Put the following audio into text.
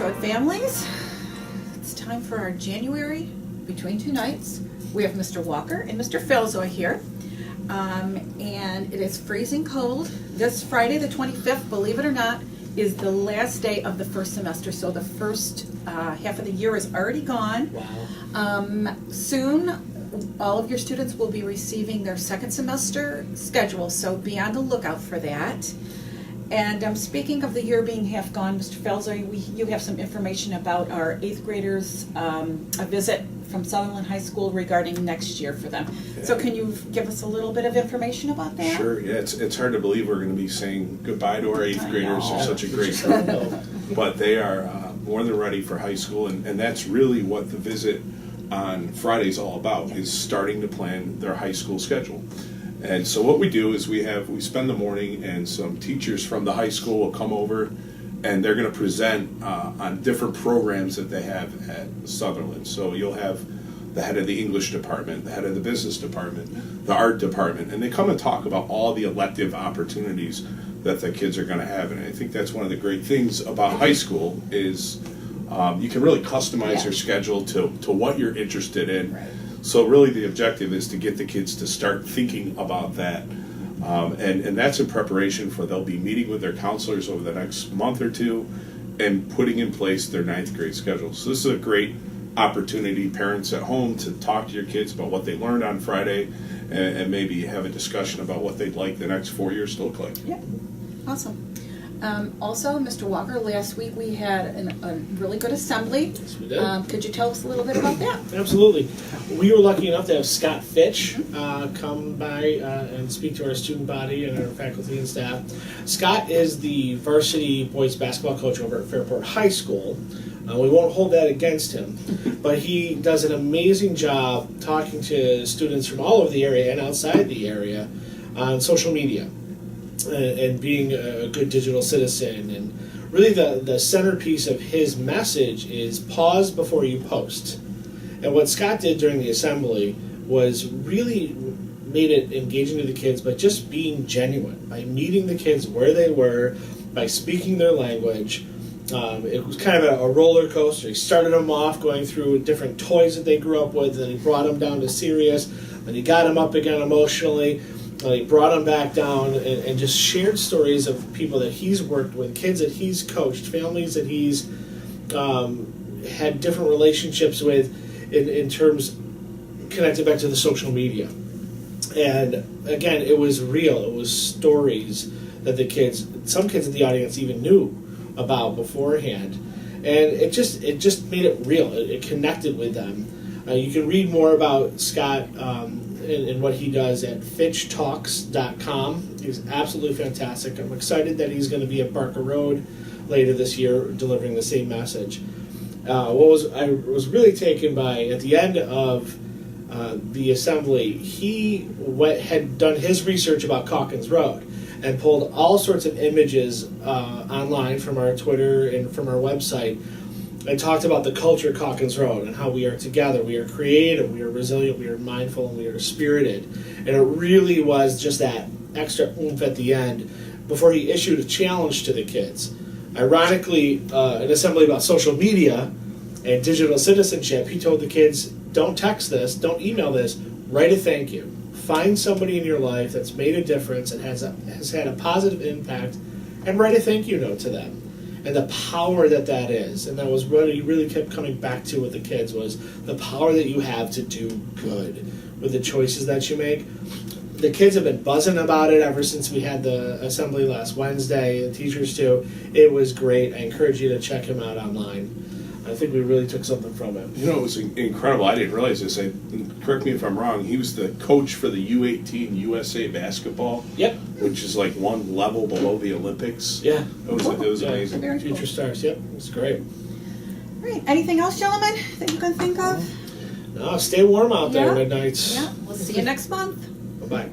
Road families, it's time for our January Between Two Nights. We have Mr. Walker and Mr. Falzoy here. And it is freezing cold. This Friday, the 25th, believe it or not, is the last day of the first semester. So the first half of the year is already gone. Wow. Soon, all of your students will be receiving their second semester schedule, so be on the lookout for that. And speaking of the year being half gone, Mr. Falzoy, you have some information about our 8th graders, a visit from Sutherland High School regarding next year for them. Yeah. So can you give us a little bit of information about that? Sure, yeah, it's hard to believe we're going to be saying goodbye to our 8th graders. They're such a great group. But they are more than ready for high school, and that's really what the visit on Friday is all about, is starting to plan their high school schedule. And so what we do is we spend the morning, and some teachers from the high school will come over, and they're going to present on different programs that they have at Sutherland. So you'll have the head of the English department, the head of the business department, the art department, and they come and talk about all the elective opportunities that the kids are going to have. And I think that's one of the great things about high school is you can really customize your schedule to what you're interested in. Right. So really the objective is to get the kids to start thinking about that. And that's in preparation for they'll be meeting with their counselors over the next month or two and putting in place their 9th grade schedule. So this is a great opportunity, parents at home, to talk to your kids about what they learned on Friday and maybe have a discussion about what they'd like the next 4 years to look like. Yeah, awesome. Also, Mr. Walker, last week we had a really good assembly. Yes, we did. Could you tell us a little bit about that? Absolutely. We were lucky enough to have Scott Fitch come by and speak to our student body and our faculty and staff. Scott is the varsity boys basketball coach over at Fairport High School. We won't hold that against him, but he does an amazing job talking to students from all over the area and outside the area on social media and being a good digital citizen. And really the centerpiece of his message is pause before you post. And what Scott did during the assembly was really made it engaging to the kids by just being genuine, by meeting the kids where they were, by speaking their language. It was kind of a roller coaster. He started them off going through different toys that they grew up with, and he brought them down to serious, and he got them up again emotionally, and he brought them back down and just shared stories of people that he's worked with, kids that he's coached, families that he's had different relationships with in terms connected back to the social media. And again, it was real. It was stories that some kids in the audience even knew about beforehand, and it just made it real. It connected with them. You can read more about Scott and what he does at fitchtalks.com. He's absolutely fantastic. I'm excited that he's going to be at Barker Road later this year delivering the same message. I was really taken by, at the end of the assembly, he had done his research about Calkins Road and pulled all sorts of images online from our Twitter and from our website and talked about the culture of Calkins Road and how we are together, we are creative, we are resilient, we are mindful, and we are spirited. And it really was just that extra oomph at the end before he issued a challenge to the kids. Ironically, an assembly about social media and digital citizenship, he told the kids, don't text this, don't email this, write a thank you. Find somebody in your life that's made a difference and has had a positive impact, and write a thank you note to them. And the power that is, and that was what he really kept coming back to with the kids, was the power that you have to do good with the choices that you make. The kids have been buzzing about it ever since we had the assembly last Wednesday, the teachers too. It was great. I encourage you to check him out online. I think we really took something from him. You know, it was incredible. I didn't realize this. Correct me if I'm wrong. He was the coach for the U18 USA basketball. Yep. Which is like one level below the Olympics. Yeah. It was amazing. Very Future cool. stars. Yep. It was great. All right. Anything else, gentlemen, that you can think of? No, stay warm out there Yeah. midnights. Yeah. We'll see you next month. Bye-bye.